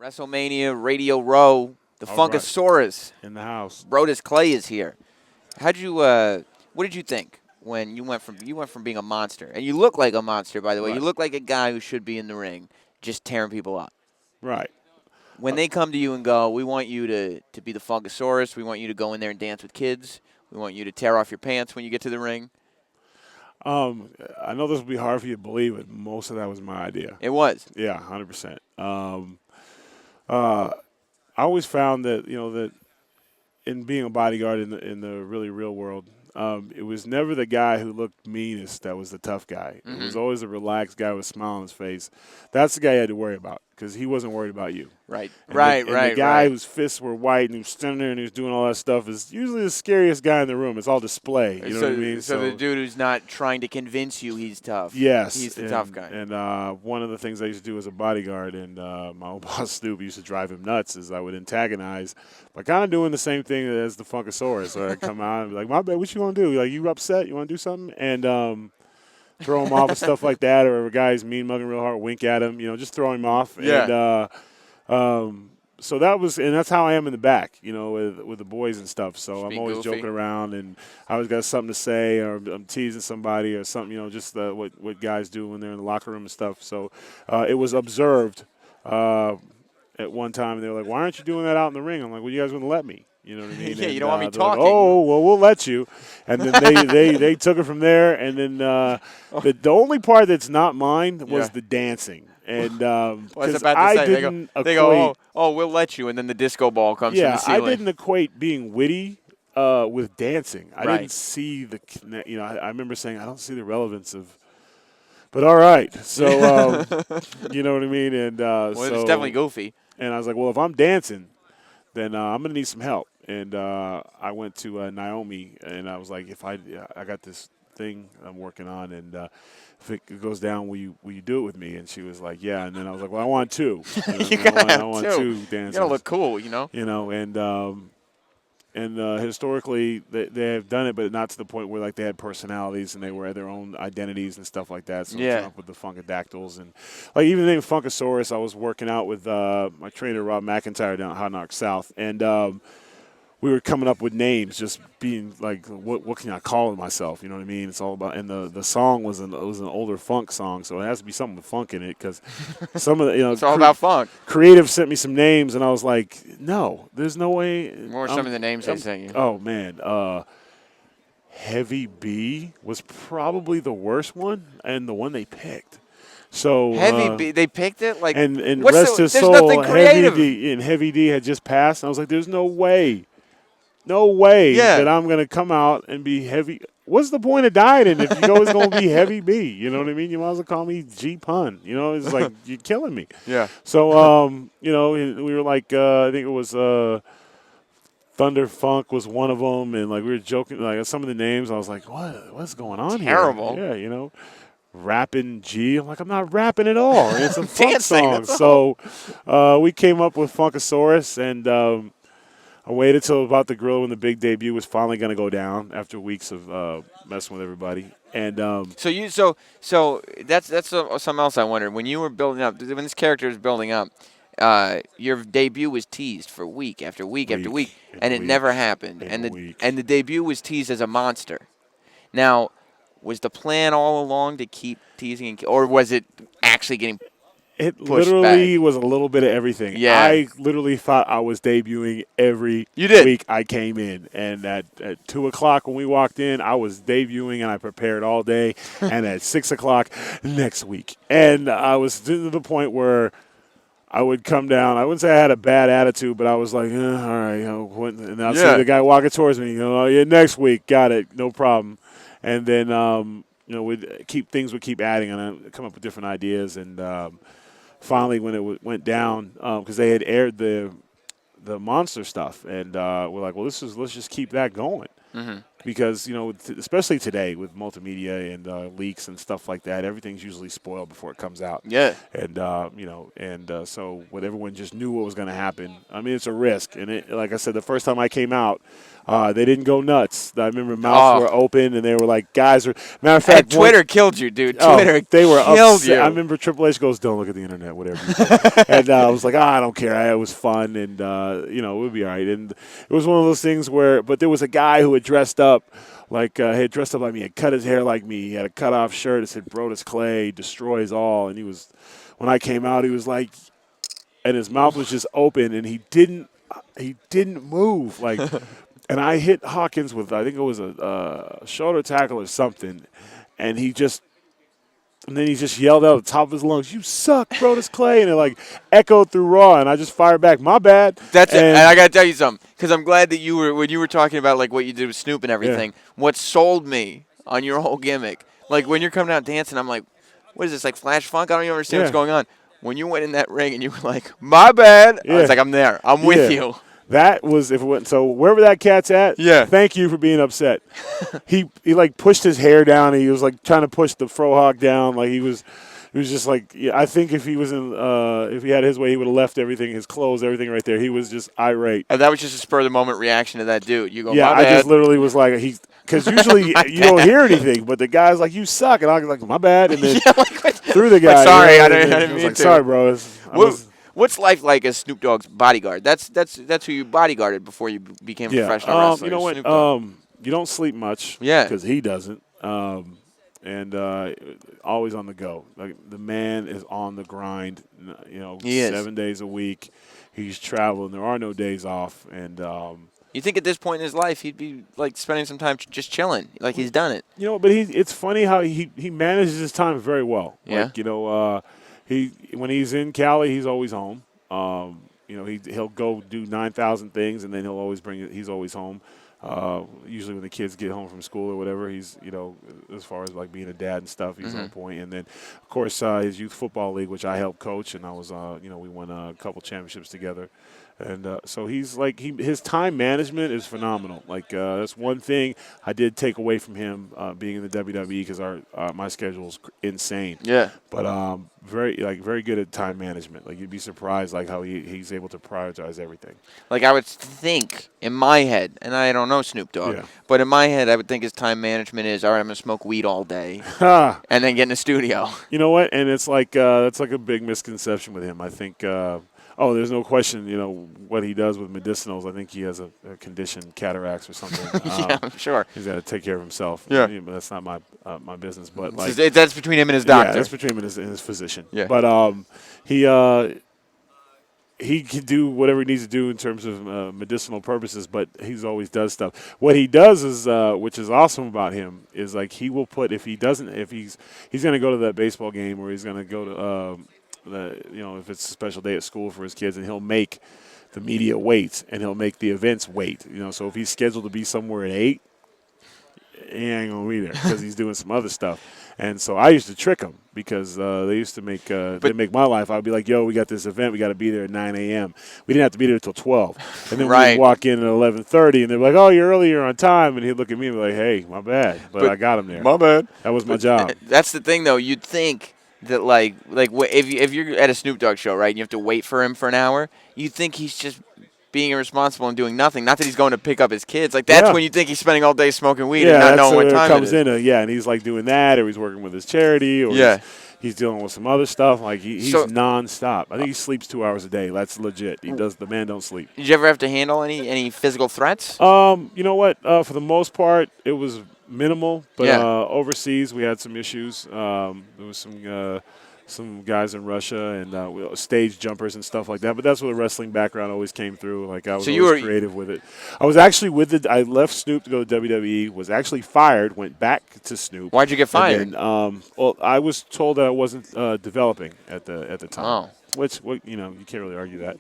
Wrestlemania Radio Row, the Funkasaurus. In the house. Brodus Clay is here. What did you think when you went from being a monster? And you look like a monster, by the way. Right. You look like a guy who should be in the ring just tearing people up. Right. When they come to you and go, we want you to be the Funkasaurus. We want you to go in there and dance with kids. We want you to tear off your pants when you get to the ring. I know this will be hard for you to believe, but most of that was my idea. It was. Yeah, 100%. I always found that that in being a bodyguard in the really real world, it was never the guy who looked meanest that was the tough guy. Mm-hmm. It was always a relaxed guy with a smile on his face. That's the guy you had to worry about because he wasn't worried about you. Right. And the guy whose fists were white and he was standing there and he was doing all that stuff is usually the scariest guy in the room. It's all display. You know what I mean? So the dude who's not trying to convince you he's tough. Yes. He's the tough guy. And one of the things I used to do as a bodyguard, and my old boss Snoop used to drive him nuts, is I would antagonize by kind of doing the same thing as the Funkasaurus. So I'd come out and be like, my bad, what you want to do? Like, you upset? You want to do something? And throw him off and stuff like that. Or if a guy's mean mugging real hard, wink at him, just throw him off. Yeah. And so that's how I am in the back, with the boys and stuff. So Just I'm always goofy. joking around, and I always got something to say, or I'm teasing somebody or something, just what guys do when they're in the locker room and stuff. So it was observed at one time, and they were like, "Why aren't you doing that out in the ring?" I'm like, "Well, you guys wouldn't let me." You know what I mean? Yeah, and, you don't want me they're like, talking. oh, well, we'll let you. And then they took it from there. And then the only part that's not mine was the dancing. And I was because about to I say, didn't they go, oh, we'll let you, and then the disco ball comes from the I ceiling. didn't equate being witty with dancing. I Right. didn't see I remember saying I don't see the relevance of. But all right, so you know what I mean. And Well, it's definitely goofy. And I was like, well, if I'm dancing, then I'm going to need some help. And I went to Naomi, and I was like, I got this thing I'm working on, and if it goes down, will you do it with me? And she was like, yeah. And then I was like, well, I want two. I want two dancers. You gotta look cool, And historically, they have done it, but not to the point where, like, they had personalities and they were their own identities and stuff like that. So I came up with the Funkadactyls. And, like, even the name Funkasaurus, I was working out with my trainer, Rob McIntyre, down at Hot Knock South. And we were coming up with names, just being like, what can I call myself? You know what I mean? It's all about, and the song was an older funk song, so it has to be something with funk in it because some of the it's all about funk. Creative sent me some names, and I was like, no, there's no way. What were some of the names they sent you? Oh man, Heavy B was probably the worst one, and the one they picked. So Heavy B, they picked it like, and rest his soul, nothing creative. Heavy D had just passed. And I was like, there's no way that I'm going to come out and be heavy. What's the point of dieting if you always going to be Heavy B? You know what I mean? You might as well call me G Pun. It's like, you're killing me. Yeah. So, we were like, I think it was Thunder Funk was one of them. And, like, we were joking. Like, some of the names, I was like, what's going on Terrible. here? Yeah, rapping G. I'm like, I'm not rapping at all. It's a funk Dancing, song. So we came up with Funkasaurus, and I waited till about the grill when the big debut was finally going to go down after weeks of messing with everybody. And so that's something else I wondered. When you were building up, when this character was building up, your debut was teased for week after week after week, and it never happened. And the debut was teased as a monster. Now, was the plan all along to keep teasing, or was it actually getting It pushed literally back? was a little bit of everything. Yeah. I literally thought I was debuting every You did. week I came in. And at 2 o'clock when we walked in, I was debuting, and I prepared all day. And at 6 o'clock next week. And I was to the point where I would come down. I wouldn't say I had a bad attitude, but I was like, all right. And I'd say the guy walking towards me, oh, yeah, next week. Got it. No problem. And then, would keep adding, and I'd come up with different ideas. And finally, when it went down, because they had aired the monster stuff, and we're like, well, let's just keep that going. Mm-hmm. because especially today with multimedia and leaks and stuff like that, everything's usually spoiled before it comes out. Yeah. And so when everyone just knew what was going to happen, I mean, it's a risk. And like I said, the first time I came out, they didn't go nuts. I remember mouths were open, and they were like, "Guys are." Matter of fact, Twitter killed you, dude. Twitter they were killed upset. you. I remember Triple H goes, "Don't look at the internet, whatever." You do." And I was like, "I don't care. It was fun, and it would be all right." And it was one of those things but there was a guy who had dressed up. Like, he had dressed up like me, had cut his hair like me, he had a cut-off shirt that said Brodus Clay, destroys all. And when I came out, he was like, and his mouth was just open, and he didn't move. Like, and I hit Hawkins with, I think it was a shoulder tackle or something, and then he just yelled out at the top of his lungs, "You suck, Brodus Clay," and it like echoed through Raw, and I just fired back, "My bad." And I got to tell you something, because I'm glad that when you were talking about like what you did with Snoop and everything, what sold me on your whole gimmick, like when you're coming out dancing, I'm like, what is this, like Flash Funk? I don't even understand what's going on. When you went in that ring and you were like, "My bad," I was like, "I'm there. I'm with you." That was if it went so wherever that cat's at. Yeah. Thank you for being upset. he like pushed his hair down. And he was like trying to push the frohawk down. Like he was just like, I think if he was if he had his way, he would have left everything, his clothes, everything right there. He was just irate. And that was just a spur of the moment reaction to that dude. You go, "Yeah," "My bad." I just literally was like, because usually you don't hear anything, but the guy's like, "You suck," and I was like, "My bad," and then through the guy. Like, sorry, I didn't mean like, to. "Sorry, bro." What's life like as Snoop Dogg's bodyguard? That's who you bodyguarded before you became a professional wrestler. You know what? Snoop Dogg. You don't sleep much. Yeah. Because he doesn't. And always on the go. Like the man is on the grind. He is. 7 days a week. He's traveling. There are no days off. And you think at this point in his life he'd be like spending some time just chilling, like he's done it. But it's funny how he manages his time very well. Yeah. Like, when he's in Cali, he's always home. He'll go do 9,000 things, and then he'll always he's always home. Usually when the kids get home from school or whatever, he's, as far as like being a dad and stuff, he's on point. And then, of course, his youth football league, which I helped coach, and I was, we won a couple championships together. And so he's like, his time management is phenomenal. Like, that's one thing I did take away from him being in the WWE, because my schedule's insane. Yeah. But very good at time management. Like, you'd be surprised like how he's able to prioritize everything. Like, I would think in my head, and I don't know Snoop Dogg, but in my head I would think his time management is, all right, I'm going to smoke weed all day and then get in the studio. You know what? And it's like that's like a big misconception with him. I think there's no question, what he does with medicinals. I think he has a condition, cataracts or something. Yeah, I'm sure. He's got to take care of himself. Yeah. But that's not my business. But like, that's between him and his doctor. Yeah, that's between him and his physician. Yeah. But he can do whatever he needs to do in terms of medicinal purposes, but he's always does stuff. What he does is, which is awesome about him, is like he will put, if he's going to go to that baseball game, or he's going to go to if it's a special day at school for his kids, and he'll make the media wait, and he'll make the events wait. So if he's scheduled to be somewhere at 8, he ain't gonna be there because he's doing some other stuff. And so I used to trick him, because they used to make they make my life. I'd be like, "Yo, we got this event. We got to be there at 9 a.m. We didn't have to be there until 12, and then we'd walk in at 11:30, and they're like, "Oh, you're early. You're on time." And he'd look at me and be like, "Hey, my bad, but I got him there. My bad. That was my job." That's the thing, though. You'd think that if you're at a Snoop Dogg show, right, and you have to wait for him for an hour, you'd think he's just being irresponsible and doing nothing. Not that he's going to pick up his kids. Like, that's when you think he's spending all day smoking weed and not knowing what time comes it is. and he's like doing that, or he's working with his charity, or he's dealing with some other stuff. Like, he's nonstop. I think he sleeps 2 hours a day. That's legit. The man don't sleep. Did you ever have to handle any physical threats? You know what? For the most part, it was minimal. But overseas, we had some issues. There was some guys in Russia and stage jumpers and stuff like that. But that's where the wrestling background always came through. Like, I was always creative with it. I was actually I left Snoop to go to WWE, was actually fired, went back to Snoop. Why'd you get fired? Then, I was told that I wasn't developing at the time. Oh. Which, you can't really argue that.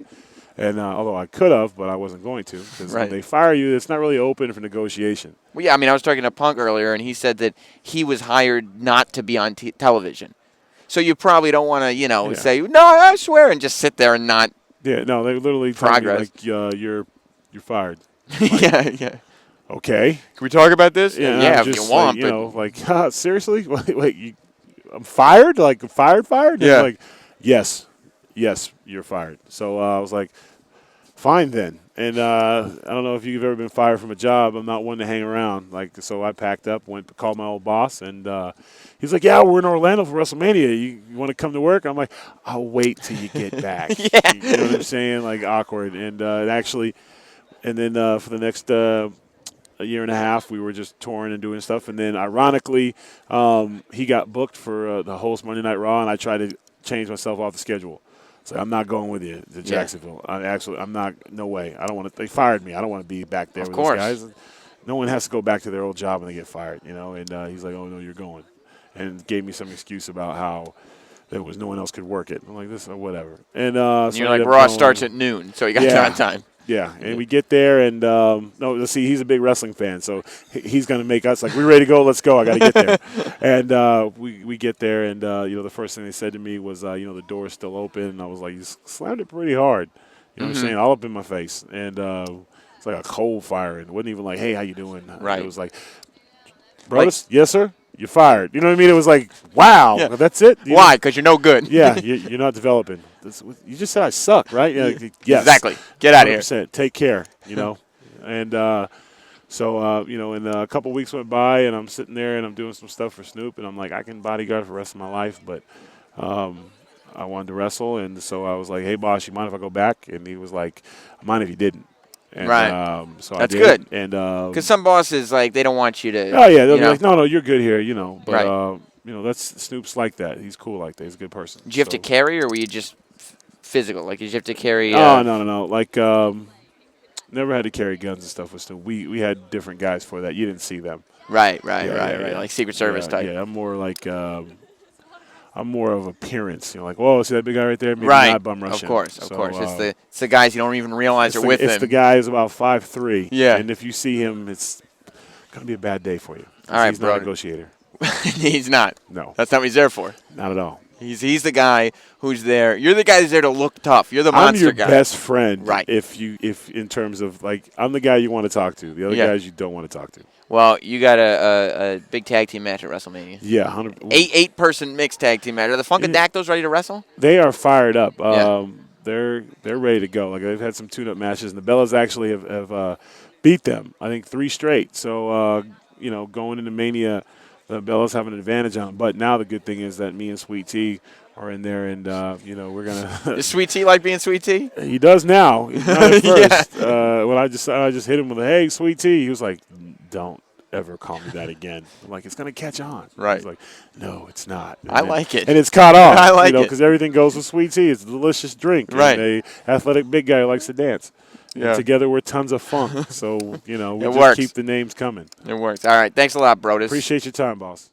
And although I could have, but I wasn't going to, because when they fire you, it's not really open for negotiation. Well, yeah, I mean, I was talking to Punk earlier, and he said that he was hired not to be on television. So you probably don't want to, say, "No, I swear," and just sit there and not. Yeah, no, they literally tell me, like, you're fired. Like, yeah. okay. Can we talk about this? Yeah, Yeah, I'm if just you want. like, But seriously? Wait, I'm fired? Like, fired? And Yeah. like, yes, you're fired. So I was like, fine then. And I don't know if you've ever been fired from a job. I'm not one to hang around. Like, so I packed up, went to call my old boss, and he's like, "Yeah, we're in Orlando for WrestleMania. You want to come to work?" I'm like, "I'll wait till you get back." Yeah. You know what I'm saying? Like awkward. And then for the next a year and a half, we were just touring and doing stuff. And then ironically, he got booked for the host Monday Night Raw, and I tried to change myself off the schedule. So I'm not going with you to Jacksonville. I'm not. No way. I don't want to. They fired me. I don't want to be back there Of with course. those guys. No one has to go back to their old job when they get fired, you know. And he's like, "Oh no, you're going," and gave me some excuse about how there was no one else could work it. I'm like, "This, whatever." And and so you're I like, ended up Raw going. starts at noon, so you got Yeah. time. Yeah, and we get there, and no, let's see, he's a big wrestling fan, so he's going to make us like, we're ready to go, let's go, I got to get there. And we get there, and the first thing they said to me was, the door is still open, and I was like, you slammed it pretty hard, you know what I'm saying, all up in my face, and it's like a cold fire, and it wasn't even like, hey, how you doing? Right. It was like, Brodus, yes, sir, you're fired. You know what I mean? It was like, wow, Yeah. that's it? Why? Because you're no good. Yeah, you're not developing. You just said I suck, right? Yeah, yes. Exactly. Get out of here. 100%. Take care, And and a couple weeks went by, and I'm sitting there, and I'm doing some stuff for Snoop, and I'm like, I can bodyguard for the rest of my life, but I wanted to wrestle, and so I was like, hey, boss, you mind if I go back? And he was like, I mind if you didn't. And, Right. So That's I did. good. And Because some bosses, like, they don't want you to. oh yeah, they'll you be know. like, no, you're good here, But Right. that's Snoop's like that. He's cool like that. He's a good person. Did you have to So- carry, or were you just physical? Like, did you have to carry? Oh no. Like never had to carry guns and stuff with Snoop. We had different guys for that. You didn't see them. Right. Yeah. Like Secret Service type. Yeah, I'm more like I'm more of appearance. Like, whoa, see that big guy right there? Maybe Right. not bum rushing. Of course. So, It's the guys you don't even realize are with it's him. the guy who's about 5'3". Yeah. And if you see him, it's gonna be a bad day for you. All right, he's not bro. a negotiator. He's not. No, That's not what he's there for. not at all. He's the guy who's there. You're the guy who's there to look tough. You're the I'm monster your guy. best friend, Right. If in terms of like, I'm the guy you want to talk to. The other Yeah. guys you don't want to talk to. Well, you got a big tag team match at WrestleMania. Yeah, 100. Eight-person mixed tag team match. Are the Funkadactyls ready to wrestle? They are fired up. Yeah. They're ready to go. Like, they've had some tune-up matches, and the Bellas actually have beat them. I think 3 straight. So going into Mania, the Bellas have an advantage on them. But now the good thing is that me and Sweet Tea are in there, and we're gonna. Does Sweet Tea like being Sweet Tea? He does now. He's not at Yeah. first. When I just hit him with a hey, Sweet Tea, he was like, don't ever call me that again. I'm like, it's gonna catch on. Right. He's like, no, it's not. I like it. And it's caught on. I like it. Because everything goes with Sweet Tea. It's a delicious drink. Right. And a athletic big guy who likes to dance. And Yeah. together we're tons of funk. So we It just works. keep the names coming. It works. All right. Thanks a lot, Brodus. Appreciate your time, boss.